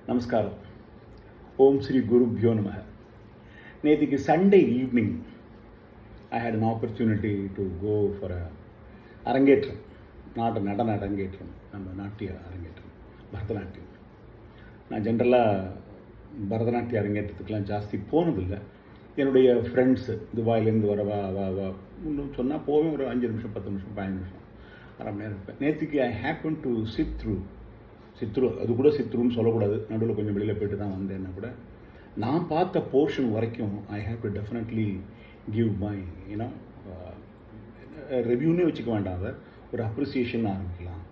நமஸ்காரம். ஓம் ஸ்ரீ குருப்யோ நமக. நேற்றுக்கு Sunday evening I had an opportunity to go for arangetram, நடன அரங்கேற்றம், நம்ம நாட்டிய அரங்கேற்றம், பரதநாட்டியம். நான் ஜென்ரலாக பரதநாட்டிய அரங்கேற்றத்துக்கெலாம் ஜாஸ்தி போனதில்லை. என்னுடைய ஃப்ரெண்ட்ஸு துபாயிலேருந்து வரவா இன்னும் சொன்னால் போவேன், ஒரு 5 நிமிஷம் 10 நிமிஷம் 15 நிமிஷம் அரை மணி நேரம் இருப்பேன். நேற்றுக்கு ஐ ஹேப்பன் டு சித்ரு, அது கூட சித்ருன்னு சொல்லக்கூடாது, நடுவில் கொஞ்சம் வெளியில் போயிட்டு தான் வந்தேன்னா கூட நான் பார்த்த போர்ஷன் வரைக்கும் I have to definitely give my ரிவ்யூன்னே வச்சுக்க வேண்டாம், அதை ஒரு அப்ரிசியேஷன் ஆரம்பிக்கலாம்.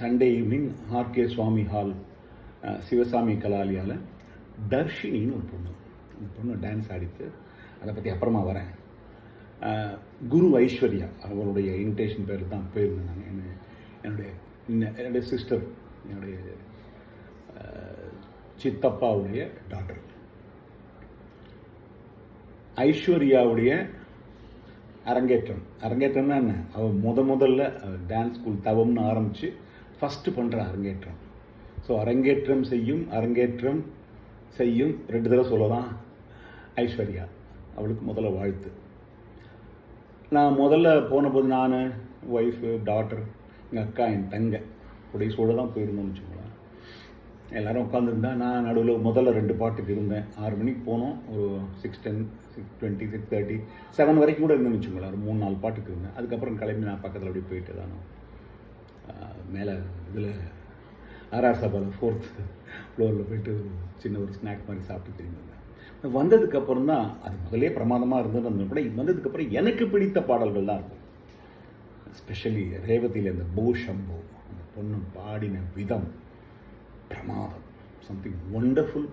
Sunday evening RK Swamy hall Sivasamy கலாலயாவில் தர்ஷினின்னு ஒரு பொண்ணு, அந்த பொண்ணு டான்ஸ் ஆடித்து, அதை பற்றி அப்புறமா வரேன். குரு ஐஸ்வர்யா அவங்களுடைய இன்விடேஷன் பேர் தான் போயிருந்தேன் நான். என்னுடைய சிஸ்டர், என்னுடைய சித்தப்பாவுடைய டாக்டர் ஐஸ்வர்யாவுடைய அரங்கேற்றம்னா என்ன, அவள் முதல்ல டான்ஸ் ஸ்கூல் தவம்னு ஆரம்பித்து ஃபஸ்ட்டு பண்ணுற அரங்கேற்றம். ஸோ அரங்கேற்றம் செய்யும் 2 தடவை சொல்லலாம் ஐஸ்வர்யா. அவளுக்கு முதல்ல வாழ்த்து. நான் முதல்ல போனபோது நான், ஒய்ஃபு, டாக்டர், எங்கள் அக்கா, என் தங்கை கூட தான் போயிருந்தோம்னு வச்சுக்கோங்களேன். எல்லோரும் உட்காந்துருந்தா நான் நடுவில் முதல்ல 2 பாட்டுக்கு இருந்தேன். 6 மணிக்கு போனோம், ஒரு 6:10, 6:20, 6:30, 7 வரைக்கும் கூட இருந்தேன்னு வச்சுக்கோங்களேன். ஒரு 3-4 பாட்டுக்கு இருந்தேன். அதுக்கப்புறம் கிளம்பி நான் பக்கத்தில் அப்படியே போயிட்டு தான் மேலே இதில் ஆர்ஆர் சபாவில் 4th ஃப்ளோரில் போயிட்டு சின்ன ஒரு ஸ்நாக் மாதிரி சாப்பிட்டு திரும்பி வந்தேன். வந்ததுக்கப்புறம் தான் அது முதலே பிரமாதமாக இருந்தது கூட, வந்ததுக்கப்புறம் எனக்கு பிடித்த பாடல்கள் தான் இருக்கும். எஸ்பெஷலி ரேவதியில் இந்த போ ஷம்போ, அந்த பொண்ணு பாடின விதம் பிரமாதம், சம்திங் ஒண்டர்ஃபுல்.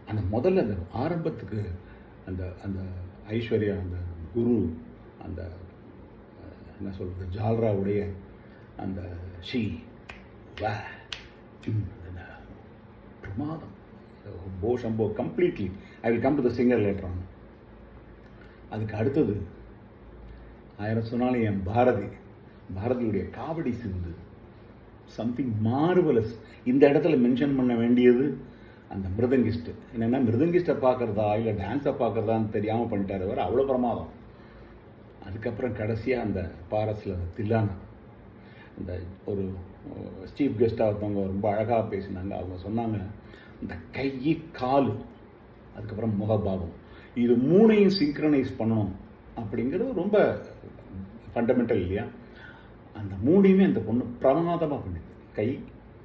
அந்த முதல்ல அந்த ஆரம்பத்துக்கு அந்த அந்த ஐஸ்வர்யா, அந்த குரு, அந்த என்ன சொல்கிறது, ஜால்ராவுடைய அந்த பிரமாதம், போ Shambho completely. I will come to the singer later on. அதுக்கு அடுத்தது 1000 சொன்னாலும் என் பாரதியுடைய காவடி சிந்து, சம்திங் மார்வலஸ். இந்த இடத்துல மென்ஷன் பண்ண வேண்டியது அந்த மிருதங்கிஸ்ட். என்னென்னா மிருதங்கிஸ்ட்டை பார்க்குறதா இல்லை டான்ஸை பார்க்குறதான்னு தெரியாமல் பண்ணிட்டார் அவர், அவ்வளோ பிரமாதம். அதுக்கப்புறம் கடைசியாக அந்த பாரஸில் தில்லானா, இந்த ஒரு சீஃப் கெஸ்ட்டாக ஒருத்தவங்க ரொம்ப அழகாக பேசினாங்க. அவங்க சொன்னாங்க, இந்த கை கால் அதுக்கப்புறம் முகபாவம், இது 3ஐயும் சிங்க்ரனைஸ் பண்ணணும் அப்படிங்கிறது ரொம்ப ஃபண்டமெண்டல் இல்லையா? அந்த 3ஐயுமே அந்த பொண்ணு பிரமாதமாக பண்ணிது. கை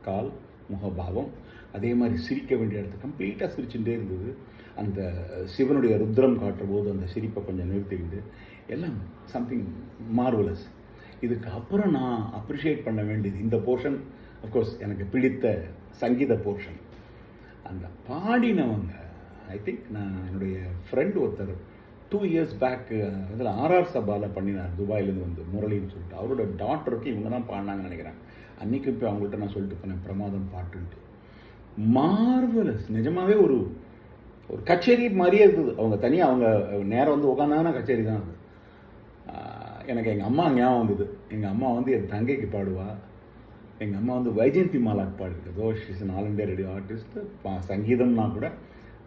கால் முகபாவம், அதே மாதிரி சிரிக்க வேண்டிய இடத்துல கம்ப்ளீட்டாக சிரிச்சுட்டே இருந்தது. அந்த சிவனுடைய ருத்ரம் காட்டுற போது அந்த சிரிப்பை கொஞ்சம் நிறுத்திக்கிட்டு எல்லாம் சம்திங் மார்வலஸ். இதுக்கு அப்புறம் நான் அப்ரிஷியேட் பண்ண வேண்டியது இந்த போர்ஷன். அஃப்கோர்ஸ் எனக்கு பிடித்த சங்கீத போர்ஷன். அந்த பாடினவங்க, ஐ திங்க் நான் என்னுடைய ஃப்ரெண்ட் ஒருத்தர் 2 years பேக் இதில் ஆர்ஆர் சபாவில் பண்ணினார், துபாயிலேருந்து வந்து முரளின்னு சொல்லிட்டு. அவரோட டாக்டருக்கு இவங்க தான் பாடினாங்கன்னு நினைக்கிறேன். அன்றைக்கி இப்போ அவங்கள்ட்ட நான் சொல்லிட்டு போனேன், பிரமாதம் பாட்டுன்ட்டு. மார்வலஸ், நிஜமாகவே ஒரு கச்சேரி மாதிரியே இருந்தது. அவங்க தனியாக அவங்க நேரம் வந்து உட்காந்தாங்கன்னா கச்சேரி தான் அது. எனக்கு எங்கள் அம்மா ஞாபகம் வந்தது. எங்கள் அம்மா வந்து என் தங்கைக்கு பாடுவா. எங்கள் அம்மா வந்து வைஜெயந்தி மாலாக்கு பாடிருக்கு. She is an All India Radio artist. சங்கீதம்னா கூட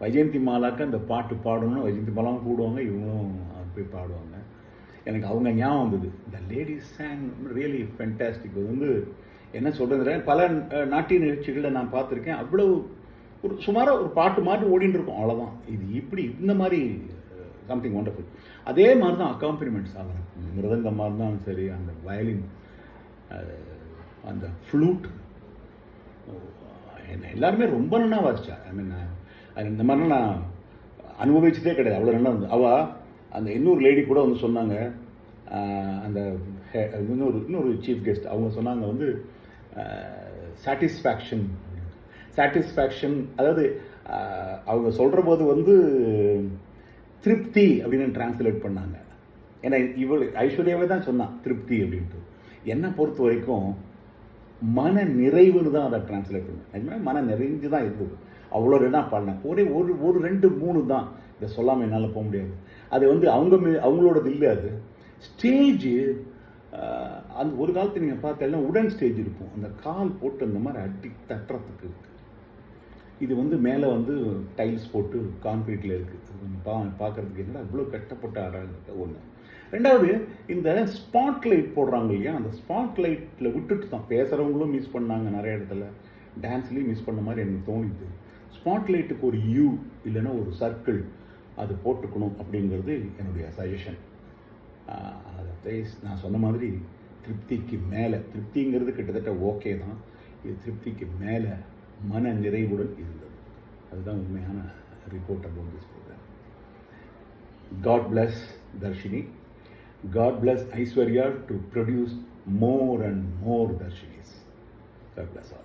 வைஜெயந்தி மாலாக்கு அந்த பாட்டு பாடணும்னு வைஜெயந்தி மாலாவும் கூடுவாங்க, இவங்களும் போய் பாடுவாங்க. எனக்கு அவங்க ஞாபகம் வந்தது. The ladies song really fantastic. அது வந்து என்ன சொல்கிறது, பல நாட்டிய நிகழ்ச்சிகளில் நான் பார்த்துருக்கேன். அவ்வளோ ஒரு சுமாராக ஒரு பாட்டு மாதிரி ஓடின்னு இருக்கும், அவ்வளோதான். இது இப்படி இந்த மாதிரி சம்திங் ஒண்டர்ஃபுல். அதே மாதிரி தான் அக்காம்பனிமெண்ட்ஸ் ஆகிறேன். மிருதங்கமாக இருந்தாலும் சரி, அந்த வயலின், அந்த ஃப்ளூட், எல்லாருமே ரொம்ப நல்லா வாசிச்சா. ஐ மீன் அது இந்த மாதிரிலாம் நான் அனுபவிச்சதே கிடையாது, அவ்வளோ நல்லா இருந்தது. அவள் அந்த இன்னொரு லேடி கூட வந்து சொன்னாங்க, அந்த இன்னொரு சீஃப் கெஸ்ட், அவங்க சொன்னாங்க வந்து சாட்டிஸ்ஃபேக்ஷன், அதாவது அவங்க சொல்கிற போது வந்து திருப்தி அப்படின்னு டிரான்ஸ்லேட் பண்ணாங்க. ஏன்னா ஐஸ்வர்யாவே தான் சொன்னான் திருப்தி அப்படின்ட்டு. என்னை பொறுத்த வரைக்கும் மன நிறைவுன்னு தான் அதை டிரான்ஸ்லேட் பண்ணேன். மன நிறைஞ்சு தான் இருந்தது. அவ்வளோ தான் பாடினேன். ஒரே ஒரு 2 3 தான், இதை சொல்லாமல் என்னால் போக முடியாது. அது வந்து அவங்களோடது இல்லை. அது ஸ்டேஜ் அந்த ஒரு காலத்தில் நீங்கள் பார்த்தா உடன் ஸ்டேஜ் இருக்கும், அந்த கால் போட்டு அந்த மாதிரி அடி தட்டுறதுக்கு. இது வந்து மேலே வந்து டைல்ஸ் போட்டு கான்க்ரீட்டில் இருக்குது. கொஞ்சம் பார்க்குறதுக்கு என்னடா இவ்வளோ கஷ்டப்பட்டு ஆடுறாங்க ஒன்று. ரெண்டாவது, இந்த ஸ்பாட் லைட் போடுறாங்க இல்லையா, அந்த ஸ்பாட் லைட்டில் விட்டுட்டு தான் பேசுகிறவங்களும் மிஸ் பண்ணாங்க, நிறைய இடத்துல டான்ஸ்லேயும் மிஸ் பண்ண மாதிரி எனக்கு தோணிது. ஸ்பாட் லைட்டுக்கு ஒரு யூ இல்லைன்னா ஒரு சர்க்கிள் அது போட்டுக்கணும் அப்படிங்கிறது என்னுடைய சஜஷன். அதை நான் சொன்ன மாதிரி திருப்திக்கு மேலே, திருப்திங்கிறது கிட்டத்தட்ட ஓகே தான், இது திருப்திக்கு மேலே மன நிறைவுடன் இருந்தது. அதுதான் உண்மையான report about this programme. God bless Darshini. God bless Aishwarya to produce more and more Darshinis. God bless all.